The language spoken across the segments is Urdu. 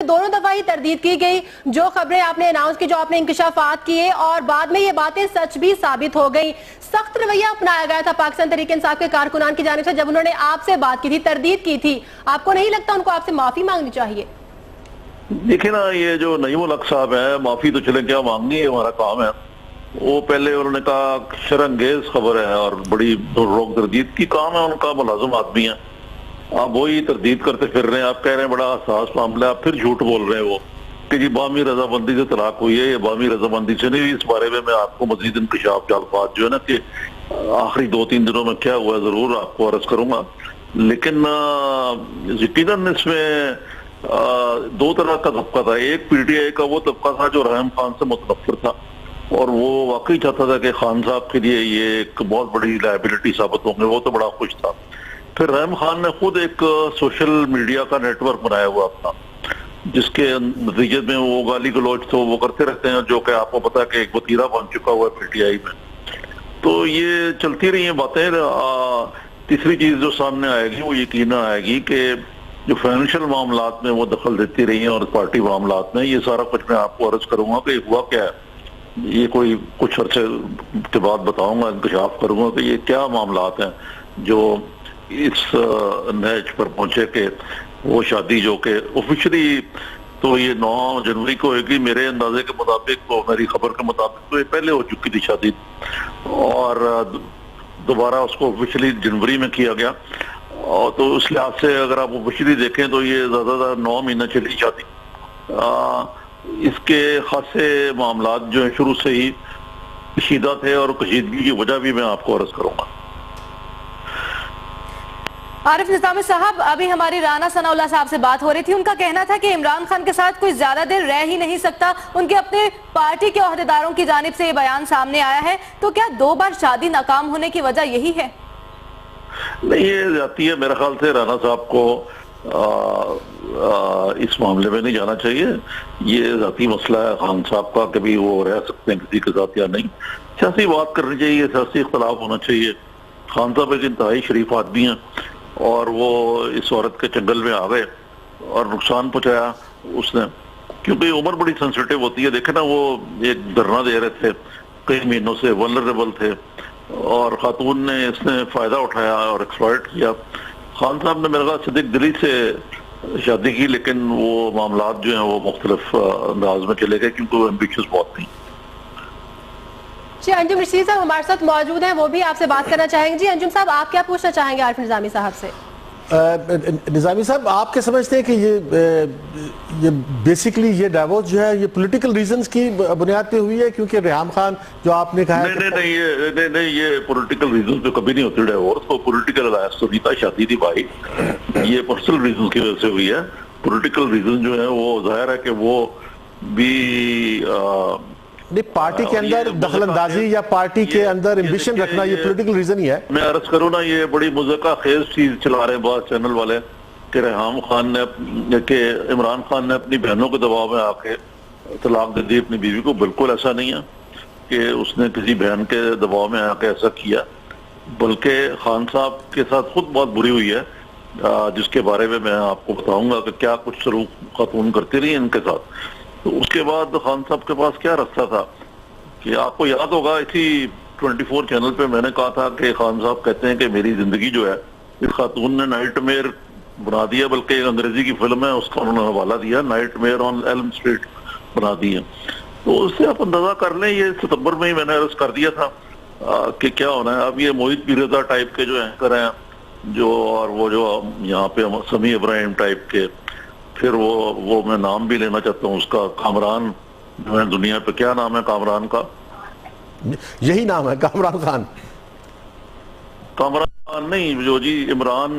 دونوں دفعہ ہی تردید کی گئی جو خبریں آپ نے اناؤنس کی، جو آپ نے انکشافات کیے اور بعد میں یہ باتیں سچ بھی ثابت ہو گئی۔ سخت رویہ اپنایا گیا تھا پاکستان تحریک انصاف کے کارکنان کی جانب سے جب انہوں نے آپ سے بات کی تھی، تردید کی تھی۔ آپ کو نہیں لگتا ان کو آپ سے معافی مانگنی چاہیے؟ دیکھیں نا، یہ جو نعیم الحق صاحب ہے، معافی تو چلیں کیا مانگنی ہے، ہمارا کام ہے۔ وہ پہلے انہوں نے کہا شرانگیز خبر ہے اور بڑی روک تردید کی کام ہے، ان کا ملازم آدمی ہے۔ آپ وہی تردید کرتے پھر رہے ہیں، آپ کہہ رہے ہیں بڑا حساس معاملہ ہے، آپ پھر جھوٹ بول رہے ہیں وہ کہ جی باہمی رضامندی سے طلاق ہوئی ہے، یہ باہمی رضامندی سے نہیں۔ اس بارے میں آپ کو مزید انکشاف الفاظ جو ہے نا کہ آخری 2-3 دنوں میں کیا ہوا ہے ضرور آپ کو عرض کروں گا، لیکن یقیناً اس میں دو طرح کا طبقہ تھا۔ ایک پی ٹی آئی کا وہ طبقہ تھا جو رحم خان سے متنفر تھا اور وہ واقعی چاہتا تھا کہ خان صاحب کے لیے یہ ایک بہت بڑی لائبلٹی ثابت ہوں گے، وہ تو بڑا خوش تھا۔ پھر رحم خان نے خود ایک سوشل میڈیا کا نیٹ ورک بنایا ہوا تھا جس کے نتیجے میں وہ گالی گلوچ تو وہ کرتے رہتے ہیں، جو کہ آپ کو پتا کہ ایک وتیرہ بن چکا ہوا ہے پی ٹی آئی میں۔ تو یہ چلتی رہی ہیں باتیں۔ تیسری چیز جو سامنے آئے گی وہ یقیناً آئے گی کہ جو فائنینشیل معاملات میں وہ دخل دیتی رہی ہیں اور پارٹی معاملات میں، یہ سارا کچھ میں آپ کو عرض کروں گا کہ ہوا کیا ہے۔ یہ کوئی کچھ عرصے کے بعد بتاؤں گا، انکشاف کروں گا کہ یہ کیا معاملات ہیں جو اس نہج پر پہنچے کہ وہ شادی جو کہ آفیشلی تو یہ 9 جنوری کو ہوئے گی میرے اندازے کے مطابق، تو میری خبر کے مطابق تو یہ پہلے ہو چکی تھی شادی، اور دوبارہ اس کو آفیشلی جنوری میں کیا گیا۔ اور تو اس لحاظ سے اگر آپ آفیشلی دیکھیں تو یہ زیادہ 9 مہینہ چلی شادی۔ اس کے خاصے معاملات جو ہیں شروع سے ہی کشیدہ تھے اور کشیدگی کی وجہ بھی میں آپ کو عرض کروں گا۔ عارف نظامی صاحب، ابھی ہماری رانا ثناء اللہ صاحب سے بات ہو رہی تھی، ان کا کہنا تھا کہ عمران خان کے ساتھ کوئی زیادہ دیر رہ ہی نہیں سکتا، ان کے اپنے پارٹی کے عہدیداروں کی جانب سے یہ بیان سامنے آیا ہے، تو کیا 2 بار شادی ناکام ہونے کی وجہ یہی ہے؟ نہیں، یہ جاتی ہے میرے خیال سے رانا صاحب کو اس معاملے میں نہیں جانا چاہیے۔ یہ ذاتی مسئلہ ہے خان صاحب کا، کبھی وہ رہ سکتے ہیں کسی کے ساتھ یا نہیں، سیاسی بات کرنی چاہیے، سیاسی اختلاف ہونا چاہیے۔ خان صاحب ایک انتہائی شریف آدمی ہیں اور وہ اس عورت کے چنگل میں آ گئے اور نقصان پہنچایا اس نے، کیونکہ عمر بڑی سینسیٹیو ہوتی ہے۔ دیکھیں نا، وہ ایک دھرنا دے رہے تھے کئی مہینوں سے، ولنریبل تھے، اور خاتون نے اس نے فائدہ اٹھایا اور ایکسپلائٹ کیا۔ خان صاحب نے میرے خیال سے صدق دلی سے شادی کی، لیکن وہ معاملات جو ہیں وہ مختلف انداز میں چلے گئے کیونکہ وہ ایمبیشس بہت تھیں۔ جی، انجم رشید صاحب ہمارے ساتھ موجود ہیں، وہ بھی آپ سے بات کرنا چاہیں گے۔ جی انجم صاحب، آپ کیا پوچھنا چاہیں گے عارف نظامی صاحب سے؟ نظامی صاحب، آپ کیا سمجھتے ہیں کہ یہ بیسیکلی یہ ڈائیورس جو ہے یہ پولیٹیکل ریزنز کی بنیاد پہ ہوئی ہے؟ کیونکہ ریحام خان جو آپ نے کہا ہے نہیں، یہ پولیٹیکل ریزنز پہ کبھی نہیں ہوتی ڈائیورس، وہ پولیٹیکل الائنس تو نہیں تھا، شادی تھی بھائی، یہ پرسنل ریزنز کی وجہ سے ہوئی ہے۔ پولیٹیکل ریزن جو ہے وہ ظاہر ہے کہ وہ بھی پارٹی کے اندر دخل اندازی یا پارٹی کے اندر ایمبیشن رکھنا، یہ پولیٹیکل ریزن ہی ہے۔ میں عرض کروں نا، یہ بڑی مذاکرہ خیز چیز چلا رہے ہیں بعض چینل والے کہ ریحام خان نے کہ عمران خان نے اپنی بہنوں کے دباؤ میں آ کے طلاق دے دی اپنی بیوی کو۔ بالکل ایسا نہیں ہے کہ اس نے کسی بہن کے دباؤ میں آ کے ایسا کیا، بلکہ خان صاحب کے ساتھ خود بہت بری ہوئی ہے، جس کے بارے میں آپ کو بتاؤں گا کہ کیا کچھ سلوک خاتون کرتی رہی ان کے ساتھ۔ تو اس کے بعد خان صاحب کے پاس کیا رستہ تھا کہ آپ کو یاد ہوگا اسی 24 چینل پہ میں نے کہا تھا کہ خان صاحب کہتے ہیں کہ میری زندگی جو ہے اس خاتون نے نائٹ میئر بنا دیا، بلکہ ایک انگریزی کی فلم ہے اس کا انہوں نے حوالہ دیا، نائٹ میئر آن ایلم اسٹریٹ بنا دی ہے۔ تو اس سے آپ اندازہ کر لیں، یہ ستمبر میں ہی میں نے عرض کر دیا تھا کہ کیا ہونا ہے۔ اب یہ موہت پیرزا ٹائپ کے جو اینکر ہیں جو، اور وہ جو یہاں پہ سمیع ابراہیم ٹائپ کے، پھر وہ میں نام بھی لینا چاہتا ہوں اس کا، کامران جو ہے دنیا پہ، کیا نام ہے کامران کا؟ یہی نام ہے کامران خان۔ کامران نہیں، جو جی عمران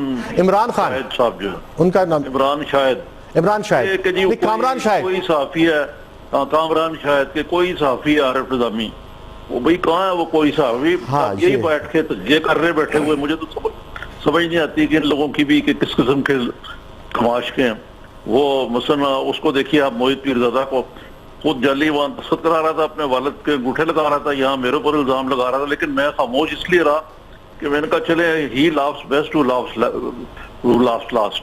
خان شاہد صاحب جو ہے، ان کا نام عمران شاہد کامران شاہد کوئی صحافی ہے، کامران شاہد کے کوئی صحافی ہے عارف نظامی، وہ بھئی کہاں ہے وہ کوئی صحافی؟ یہی بیٹھ کے تجزیہ کر رہے بیٹھے ہوئے، مجھے تو سمجھ نہیں آتی کہ ان لوگوں کی بھی کہ کس قسم کے کماش کے ہیں۔ وہ مثلا اس کو دیکھیے آپ، موہت پیرزادہ کو خود جعلی وہاں دستخط کرا رہا تھا، اپنے والد کے انگوٹھے لگا رہا تھا، یہاں میرے پر الزام لگا رہا تھا، لیکن میں خاموش اس لیے رہا کہ میں نے کہا چلے ہی لافس بیسٹ ٹو لافس لاسٹ۔